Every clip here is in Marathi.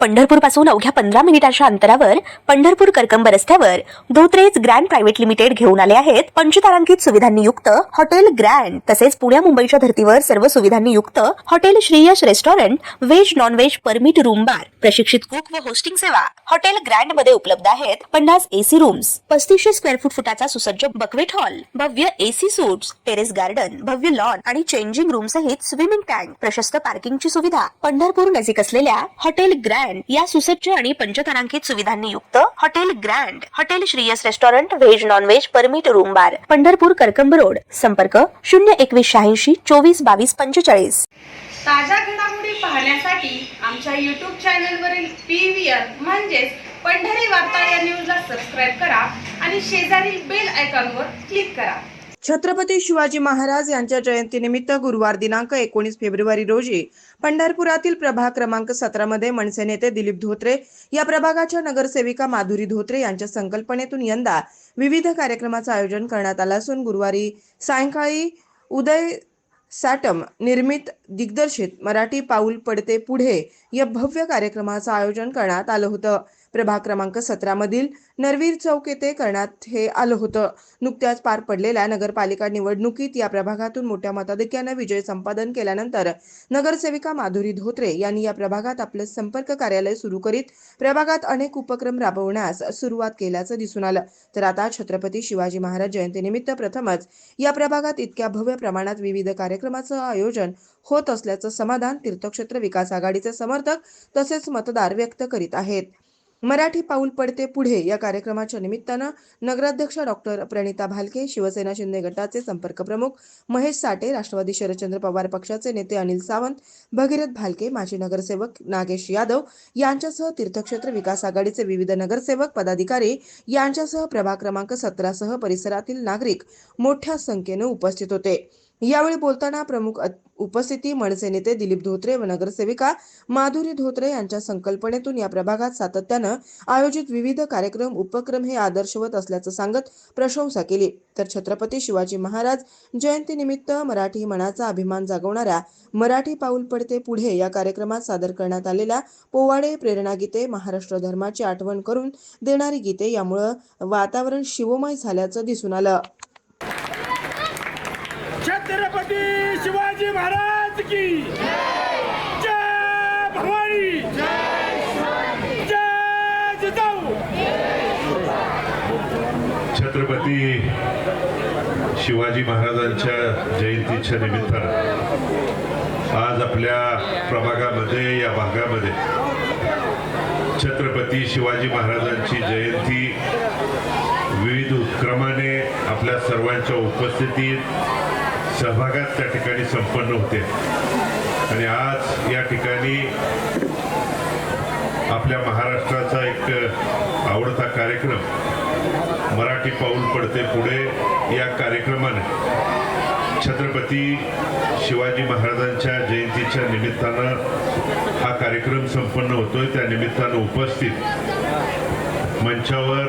पंढरपूर पासून अवघ्या 15 मिनिटांच्या अंतरावर पंढरपूर करकंब रस्त्यावर धोत्रेज ग्रँड प्रायव्हेट लिमिटेड घेऊन आले आहेत पंचतारांकित सुविधांनी युक्त हॉटेल ग्रँड। तसेच पुण्या मुंबईच्या धर्तीवर सर्व सुविधांनी युक्त hotel Shriyash restaurant, veg non veg permit room bar, प्रशिक्षित कुक व होस्टिंग सेवा हॉटेल ग्रँड मध्ये उपलब्ध आहेत। 50 एसी रूम्स, 3500 स्क्वेअर फुटाचा सुसज्ज बकवेट हॉल, भव्य एसी सूट्स, टेरेस गार्डन, भव्य लॉन आणि चेंजिंग रूम सहित स्विमिंग टँक, प्रशस्त पार्किंगची सुविधा। पंढरपूर नजीक असलेल्या हॉटेल ग्रँड या सुसज्ज आणि पंचतारांकित सुविधांनी युक्त hotel grand, hotel Shriyas restaurant, veg non veg permit room बार, पंढरपूर करकंब रोड। संपर्क 02186 24 22 45। ताज्या घडामोडी पाहण्यासाठी आमच्या YouTube चॅनलवरील PVR म्हणजेच पंढरी वार्ता या न्यूजला सबस्क्राइब करा आणि शेजारील बेल आयकॉनवर क्लिक करा। छत्रपती शिवाजी महाराज यांच्या जयंतीनिमित्त गुरुवार दिनांक 19 फेब्रुवारी रोजी पंढरपुरातील प्रभाग क्रमांक 17 मध्ये मनसे नेते दिलीप धोत्रे या प्रभागाच्या नगरसेविका माधुरी धोत्रे यांच्या संकल्पनेतून यंदा विविध कार्यक्रमाचं आयोजन करण्यात आलं असून गुरुवारी सायंकाळी उदय सॅटम निर्मित दिग्दर्शित मराठी पाऊल पडते पुढे या भव्य कार्यक्रमाचं आयोजन करण्यात आलं होतं। प्रभाग क्रमांक 17 मधील नरवीर चौक येथे करण्यात हे आलं होतं। नुकत्याच पार पडलेल्या नगरपालिका निवडणुकीत या प्रभागातून मोठ्या मताधिक्याने विजय संपादन केल्यानंतर नगरसेविका माधुरी धोत्रे यांनी या प्रभागात आपले संपर्क कार्यालय सुरू करीत प्रभागात अनेक उपक्रम राबवण्यास सुरुवात केल्याचं दिसून आलं। तर आता छत्रपती शिवाजी महाराज जयंतीनिमित्त प्रथमच या प्रभागात इतक्या भव्य प्रमाणात विविध कार्यक्रमाचं आयोजन होत असल्याचं समाधान तीर्थक्षेत्र विकास आघाडीचे समर्थक तसेच मतदार व्यक्त करीत आहेत। मराठी पाऊल पडते पुढे या कार्यक्रमाच्या निमित्तानं नगराध्यक्ष डॉक्टर प्रणिता भालके, शिवसेना शिंदे गटाचे संपर्क प्रमुख महेश साठे, राष्ट्रवादी शरदचंद्र पवार पक्षाचे नेते अनिल सावंत, भगीरथ भालके, माजी नगरसेवक नागेश यादव यांच्यासह तीर्थक्षेत्र विकास आघाडीचे विविध नगरसेवक पदाधिकारी यांच्यासह प्रभाग क्रमांक 17 सह परिसरातील नागरिक मोठ्या संख्येने उपस्थित होते। यावेळी बोलताना प्रमुख उपस्थिती मनसे नेते दिलीप धोत्रे व नगरसेविका माधुरी धोत्रे यांच्या संकल्पनेतून या प्रभागात सातत्यानं आयोजित विविध कार्यक्रम उपक्रम हे आदर्शवत असल्याचं सांगत प्रशंसा केली। तर छत्रपती शिवाजी महाराज जयंतीनिमित्त मराठी मनाचा अभिमान जागवणाऱ्या मराठी पाऊल पडते पुढे या कार्यक्रमात सादर करण्यात आलेल्या पोवाडे, प्रेरणा गीते, महाराष्ट्र धर्माची आठवण करून देणारी गीते यामुळे वातावरण शिवमय झाल्याचं दिसून आलं। छत्रपती शिवाजी महाराज की जय भवानी, जय जिजाऊ। छत्रपती शिवाजी महाराजांच्या जयंतीच्या निमित्तानं आज आपल्या प्रभागामध्ये या भागामध्ये छत्रपती शिवाजी महाराजांची जयंती विविध उपक्रमाने आपल्या सर्वांच्या उपस्थितीत सहभागात त्या ठिकाणी संपन्न होते आणि आज या ठिकाणी आपल्या महाराष्ट्राचा एक आवडता कार्यक्रम मराठी पाऊल पडते पुढे या कार्यक्रमाने छत्रपती शिवाजी महाराजांच्या जयंतीच्या निमित्तानं हा कार्यक्रम संपन्न होतोय। त्या निमित्तानं उपस्थित मंचावर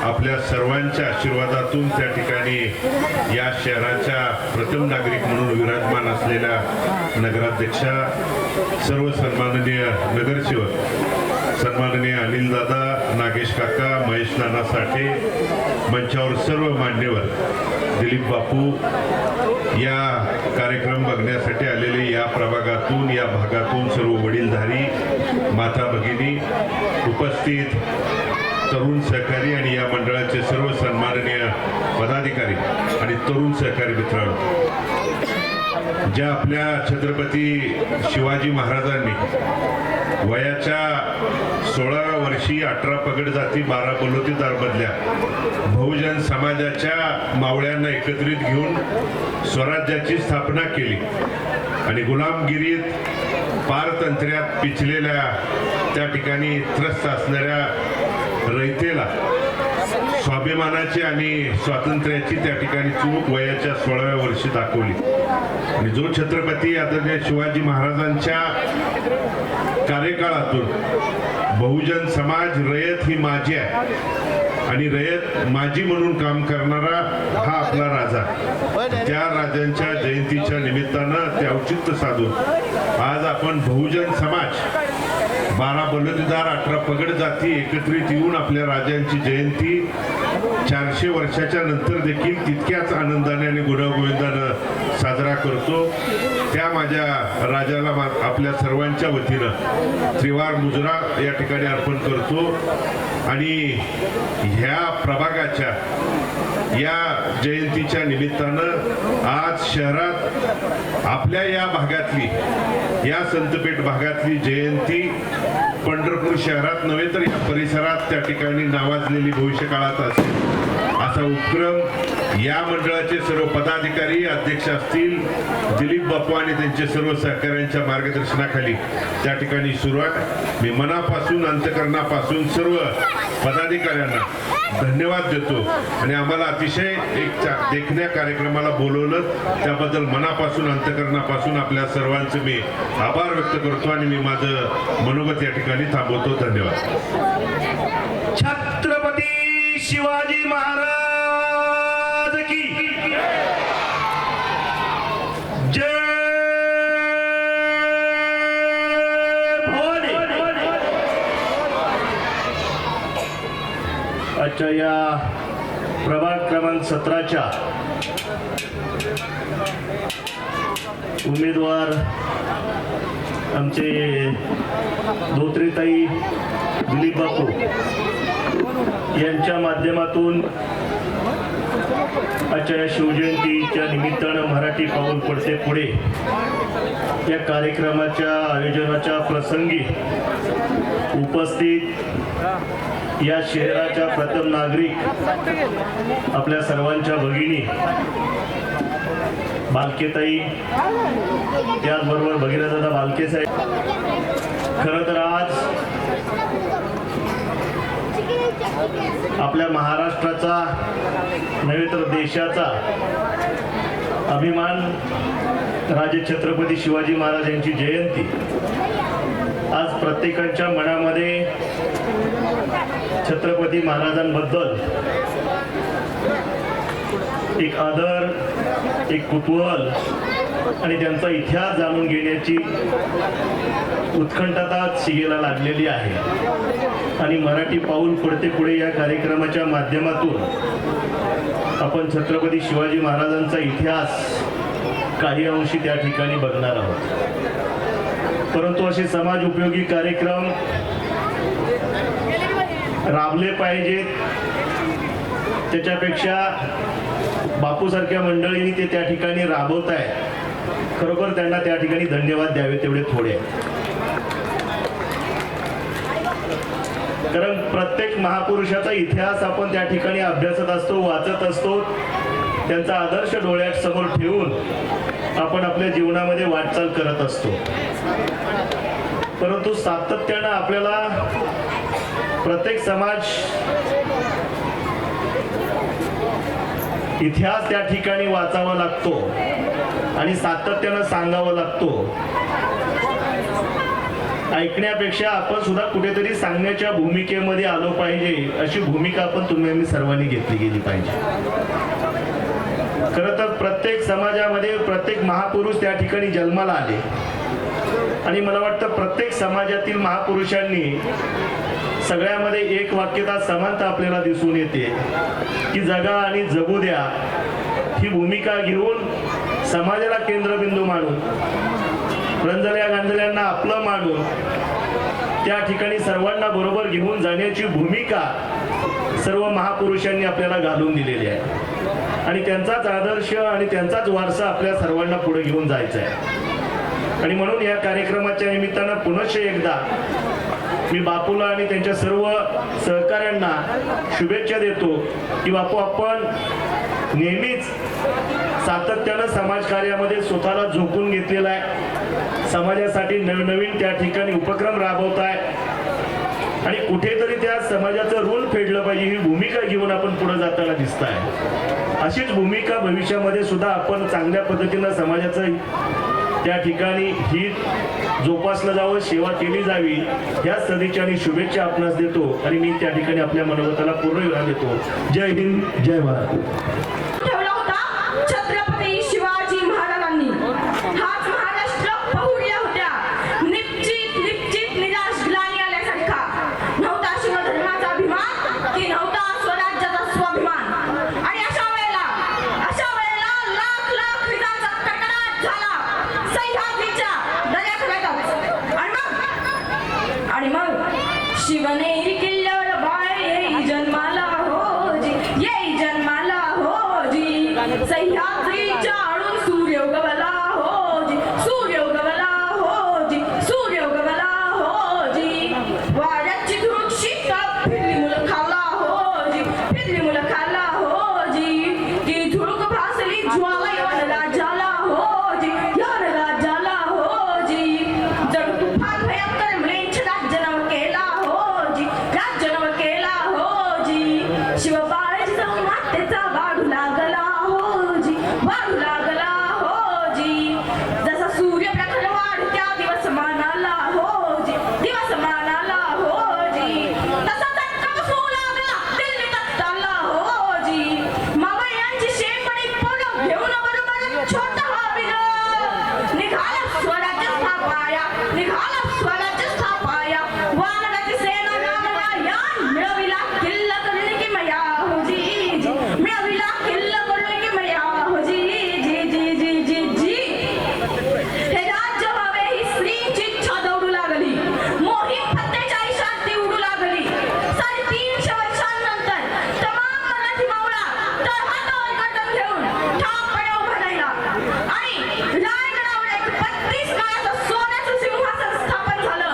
आपल्या सर्वांच्या आशीर्वादातून त्या ठिकाणी या शहराच्या प्रथम नागरिक म्हणून विराजमान असलेल्या नगराध्यक्षा, सर्व सन्माननीय नगरसेवक, सन्माननीय अनिल दादा, नागेश काका, महेश नाना साठे, मंचावर सर्व मान्यवर, दिलीप बापू, या कार्यक्रम बघण्यासाठी आलेले या प्रभागातून या भागातून सर्व वडीलधारी, माता भगिनी, उपस्थित तरुण सहकारी आणि या मंडळाचे सर्व सन्माननीय पदाधिकारी आणि तरुण सहकारी मित्रांनो, ज्या आपल्या छत्रपती शिवाजी महाराजांनी वयाच्या 16व्या वर्षी 18 पगड जाती 12 बलोतेदार बदल्या बहुजन समाजाच्या मावळ्यांना एकत्रित घेऊन स्वराज्याची स्थापना केली आणि गुलामगिरीत पारतंत्र्यात पिचलेल्या त्या ठिकाणी त्रस्त असणाऱ्या रयतेला स्वाभिमानाची आणि स्वातंत्र्याची त्या ठिकाणी चूक वयाच्या 16व्या वर्षी दाखवली आणि जो छत्रपती आदरणीय शिवाजी महाराजांच्या कार्यकाळातून बहुजन समाज रयत ही माझी आहे आणि रयत माझी म्हणून काम करणारा हा आपला राजा, त्या राजांच्या जयंतीच्या निमित्तानं ते औचित्य साधून आज आपण बहुजन समाज 12 बलुतेदार 18 पगड जाती एकत्रित येऊन आपल्या राजांची जयंती 400 वर्षाच्या नंतर देखील तितक्याच आनंदाने आणि गुण्यागोविंदानं साजरा करतो. त्या माझ्या राजाला आपल्या सर्वांच्या वतीनं त्रिवार मुजरा या ठिकाणी अर्पण करतो. आणि ह्या प्रभागाच्या या जयंतीच्या निमित्तानं आज शहरात आपल्या या भागातली या संतपेठ भागातली जयंती पंढरपूर शहरात नव्हे तर या परिसरात त्या ठिकाणी नावाजलेली भविष्यकाळात असेल असा उपक्रम या मंडळाचे सर्व पदाधिकारी अध्यक्ष असतील दिलीप बापू आणि त्यांचे सर्व सहकाऱ्यांच्या मार्गदर्शनाखाली त्या ठिकाणी सुरू आहे. मी मनापासून अंतकरणापासून सर्व पदाधिकाऱ्यांना धन्यवाद देतो आणि आम्हाला अतिशय एक देखण्या कार्यक्रमाला बोलवलं त्याबद्दल मनापासून अंतकरणापासून आपल्या सर्वांचे मी आभार व्यक्त करतो आणि मी माझं मनोगत या ठिकाणी थांबवतो. धन्यवाद. छत्रपती शिवाजी महाराज की जय. भवानी. आजच्या या प्रभाग क्रमांक 17च्या उमेदवार आमचे धोत्रेताई दिलीप बापू यांच्या माध्यमातून आजच्या या शिवजयंतीच्या निमित्तानं मराठी पाऊल पडते पुढे या कार्यक्रमाच्या आयोजनाच्या प्रसंगी उपस्थित या शहराच्या प्रथम नागरिक आपल्या सर्वांच्या भगिनी बालकेताई त्याचबरोबर भगीरथदादा बालके साहेब. खरं तर आज आपल्या महाराष्ट्राचा नव्हे तर देशाचा अभिमान राजे छत्रपती शिवाजी महाराज यांची जयंती आज प्रत्येकाच्या मनामध्ये छत्रपती महाराजांबद्दल एक आदर, एक कुतूहल आणि त्यांचा इतिहास जाणून घेण्याची उत्कंठता शिगेला लागलेली आहे. आणि मराठी पाऊल पडते पुढे या कार्यक्रमाच्या माध्यमातून आपण छत्रपती शिवाजी महाराजांचा इतिहास काही अंशी त्या ठिकाणी बघणार आहोत. परंतु असे समाज उपयोगी कार्यक्रम राबले पाहिजेत. त्याच्यापेक्षा बापूसारख्या मंडळींनी ते त्या ठिकाणी राबवत आहे. खरोखर त्यांना त्या ठिकाणी धन्यवाद द्यावे तेवढे थोडे. कारण प्रत्येक महापुरुषाचा इतिहास आपण त्या ठिकाणी अभ्यासत असतो, वाचत असतो. त्यांचा आदर्श डोळ्यासमोर ठेवून आपण आपल्या जीवनामध्ये वाटचाल करत असतो. परंतु सातत्यानं आपल्याला प्रत्येक समाज इतिहास त्या ठिकाणी वाचावा लागतो आणि सातत्यानं सांगावा लागतो. ऐकण्यापेक्षा आपण सुद्धा कुठेतरी सांगण्याच्या भूमिकेमध्ये आलो पाहिजे अशी भूमिका आपण तुम्ही सर्वांनी घेतली गेली पाहिजे. खरं तर प्रत्येक समाजामध्ये प्रत्येक महापुरुष त्या ठिकाणी जन्माला आले आणि मला वाटतं प्रत्येक समाजातील महापुरुषांनी सगळ्यामध्ये एक वाक्यता समानता आपल्याला दिसून येते की जगा आणि जगू द्या ही भूमिका घेऊन समाजाला केंद्रबिंदू मानून रंजल्या गांजल्यांना आपलं मानून त्या ठिकाणी सर्वांना बरोबर घेऊन जाण्याची भूमिका सर्व महापुरुषांनी आपल्याला घालून दिलेली आहे आणि त्यांचाच आदर्श आणि त्यांचाच वारसा आपल्या सर्वांना पुढे घेऊन जायचा आहे. आणि म्हणून या कार्यक्रमाच्या निमित्तानं पुनश्च एकदा मी बापूला आणि त्यांच्या सर्व सहकाऱ्यांना शुभेच्छा देतो की बापू आपण नेहमीच सातत्यानं समाजकार्यामध्ये स्वतःला झोकून घेतलेला आहे. समाजासाठी नवनवीन त्या ठिकाणी उपक्रम राबवताय आणि कुठेतरी त्या समाजाचं ऋण फेडलं पाहिजे ही भूमिका घेऊन आपण पुढे जाताना दिसत आहे. अशीच भूमिका भविष्यामध्ये सुद्धा आपण चांगल्या पद्धतीनं समाजाचं त्या ठिकाणी हित जोपासलं जावं, सेवा केली जावी या सदिच्छा आणि शुभेच्छा आपणास देतो आणि मी त्या ठिकाणी आपल्या मनोगताला पूर्ण विराम देतो. जय हिंद, जय भारत. ठेवला होता छत्रपती शिवाजी महाराजांनी. हाच महाराष्ट्र बहुड्या होत्या. निश्चित निराश ग्लानी आणि मग शिवनेरी किल्ल्यावर बाळ येई जन्माला हो जी, येई जन्माला हो जी. सह्याद्रीच्या आडून सूर्य उगवला हो जी, सूर्य उगवला हो जी, सूर्य उगवला हो जी. वाड्याची धूळ शीतळ फिरली मुलं खाला हो जी, फिरली मुलं खाला हो जी. ती धुळक भासली ज्वाला यवन राज्याला हो जी, यवन राज्याला हो जी. जणू तुफान भयंकर म्लेच्छ राज्य नव केला हो जी, राज्य नव केला हो जी. शिवबाळाची जाऊन मातेचा वाढू लागला हो जी, वाढू लागला हो जी. जसा सूर्य प्रखर वाढत्या दिवस मानाला हो जी, दिवस मानाला हो जी. तसा चटका बसू लागला दिल्ली तख्ताला हो जी. मावळ्यांची शेपणी पोरं घेऊन बरोबर छोटा हा बिरं. निघाला स्वराज्य स्थापाया, निघाला स्वराज्य स्थापाया. वानराची सेना लागला या, मिळविला किल्ला करून की मया हो जी जी, मिळविला किल्ला करून की मया हो जी जी जी जी जी जी. हे राज्य व्हावे ही स्त्रीची इच्छा दौडू लागली. मोहीम फत्तेच्या ती उडू लागली. 350 वर्षांनंतर तमाम मराठी मावळा तळहातावर गटन घेऊन ठामपणे उभा राहिला आणि रायगडावर एक 32 काळाचं सोन्याचं सिंहासन स्थापन झालं.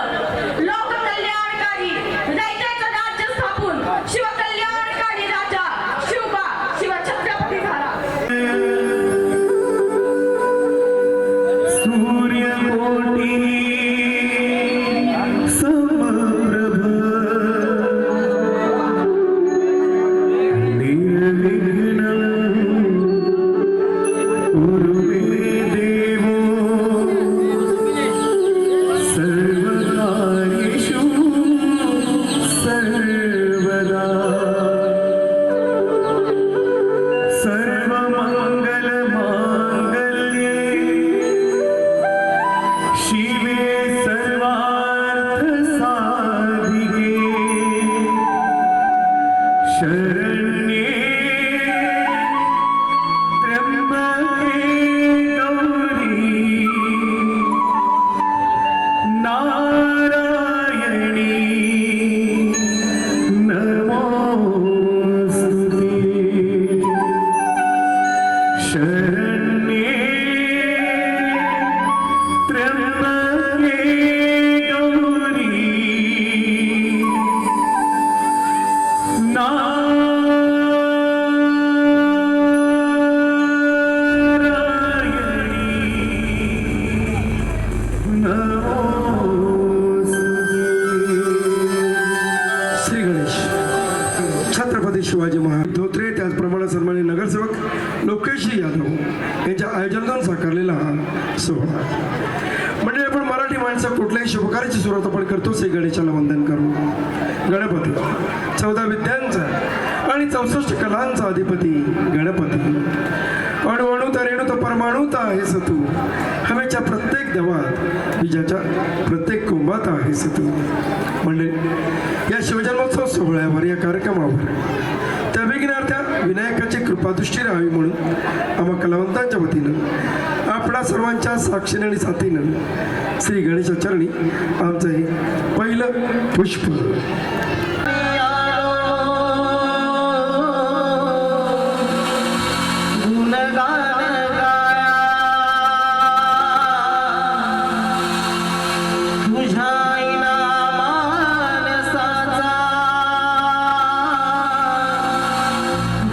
लोककल्याणकारी रयतेचं राज्य स्थापून शिवकल्याणकारी राजा शिवबा शिवछत्रपती झाला. सूर्यकोटी समप्रभ निर्विघ्नं कुरु मे देवो सर्वकार्येषु सर्वदा. सर्वमङ्गलमाङ्गल्ये शिवे सर्वार्थसाधिके शरण्ये त्र्यम्बके गौरी नारायणी नमोस्तुते. शरण्ये त्र्यम्बके गौरी नारायणी नमोस्तुते. श्री गणेश. छत्रपती शिवाजी महाराज धोत्रे, त्याचप्रमाणे सन्माननीय नगरसेवक लोकेश यादव यांच्या आयोजनातून साकारलेला हा सोहळा. म्हणजे आपण मराठी माणसं कुठल्याही शुभकार्याची सुरुवात आपण करतो श्री गणेशाला वंदन करून. गणपती 14 विद्यांचा आणि 64 कलांचा अधिपती गणपती. अणुअणुत रेणुत परमाणुत आहेस तू, हवेच्या प्रत्येक देवात विजाच्या प्रत्येक कुंभात आहेस तू. म्हणजे या शिवजन्मोत्सव सोहळ्यावर, या कार्यक्रमावर त्या विघ्नार्थ्या विनायकाची कृपादृष्टी राहावी म्हणून आम्हा कलावंतांच्या वतीनं आपणा सर्वांच्या साक्षीने आणि साथीनं श्री गणेशाचरणी आमचं हे पहिलं पुष्प.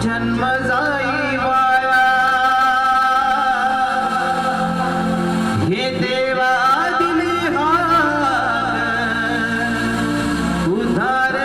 जन्म जाई वाया हे देवा दिले हात उधार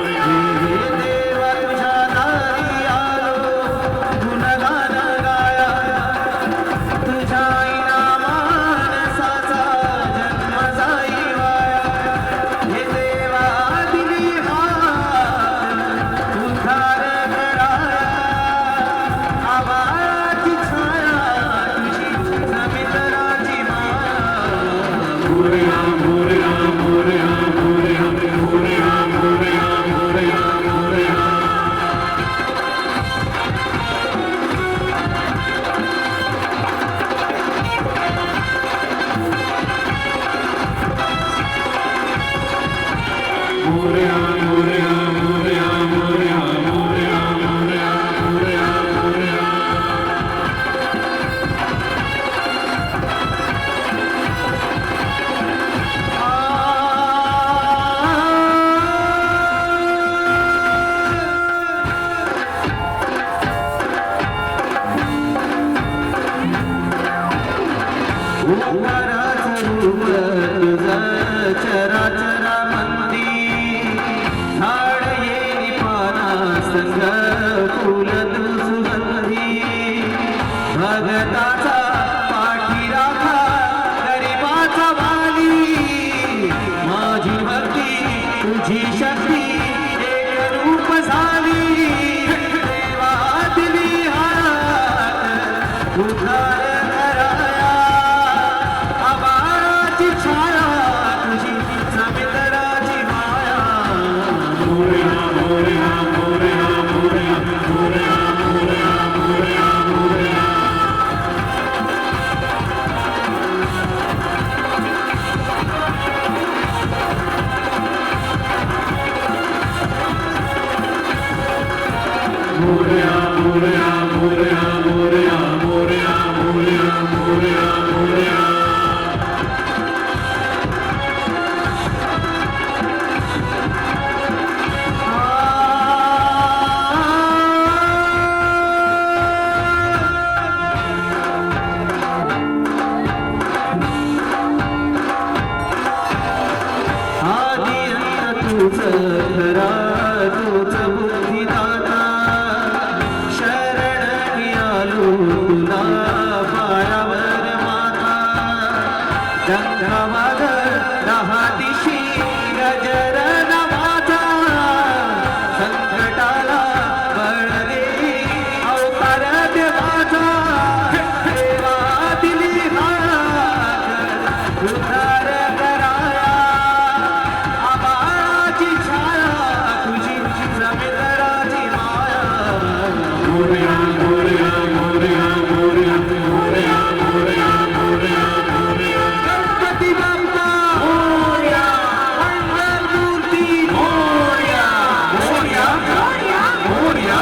देवा तुझ्या दारी आलो गुणगान गाया तुझ्या मानसाचा जन्म जाई वाया हे देवा दिली हात उद्धार कराया आवाची छाया तुझी समितराची उमराचं रूप तुझं चराचरामंदी झाड येई पाना संग फुलत सुगंधी भगताचा पाठीराखा गरिबाचा वाली माझी भक्ती तुझी शक्ती एक रूप झाली देवा दिली हात उद्धार कराया आबाची छाया तुझी समितराची माया आदि अंत तुझं खरा तूच बुद्धिदाता शरण मी आलो तुला पायावर माता गंगा मागर रहा दिशी गजर नवाचा संकटाला बळ देई अवतार देवाचा देवा दिली हात उद्धार कराया आबाची छाया तुझी समितराची माया गणपती बाप्पा मोरया मंगलमूर्ती मोरया मोरया मोरया मोरया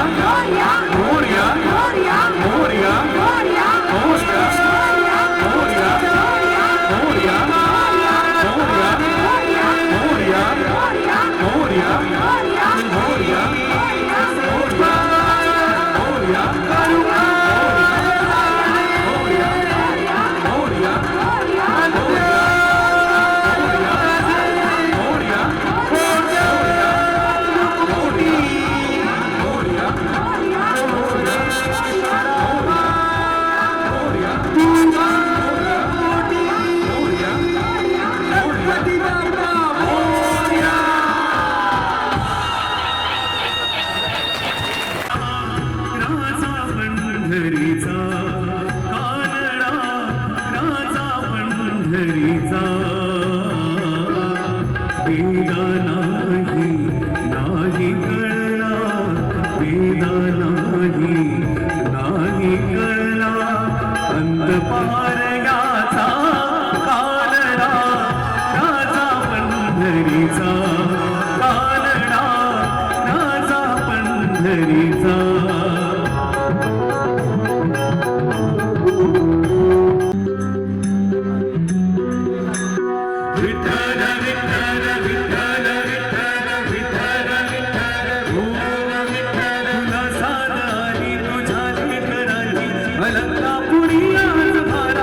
मोरया मोरया मोरया मोरया मोरया मोरया मोरया मोरया राजा पंढरीचा कानडा राजा पंढरीचा वेदा नाही कळला वेदा नाही कळला अंतपार याचा कानडा राजा पंढरीचा कानडा राजा पंढरीचा विठ्ठल विठ्ठल विठ्ठल विठ्ठल विठ्ठल विठ्ठल ओम विठ्ठल तुला साध आली तुझ्या लेकरांची अलंका पुरी आज भारा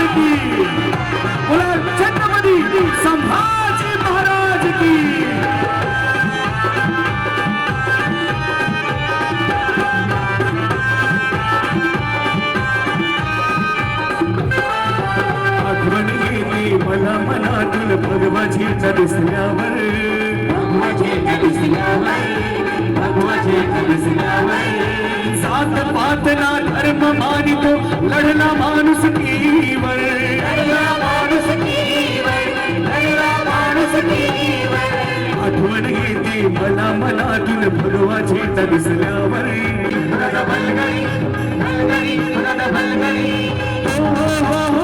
की बोला छत्रपती संभाजी महाराज की आठवण येते मला मनातून भगवाजीच्या दिसल्यावर जात पात ना धर्म मानितो लढला माणूस कीवर आठवण येते मला मनातून भगवाजीच्या दिसल्यावर हो, हो, हो,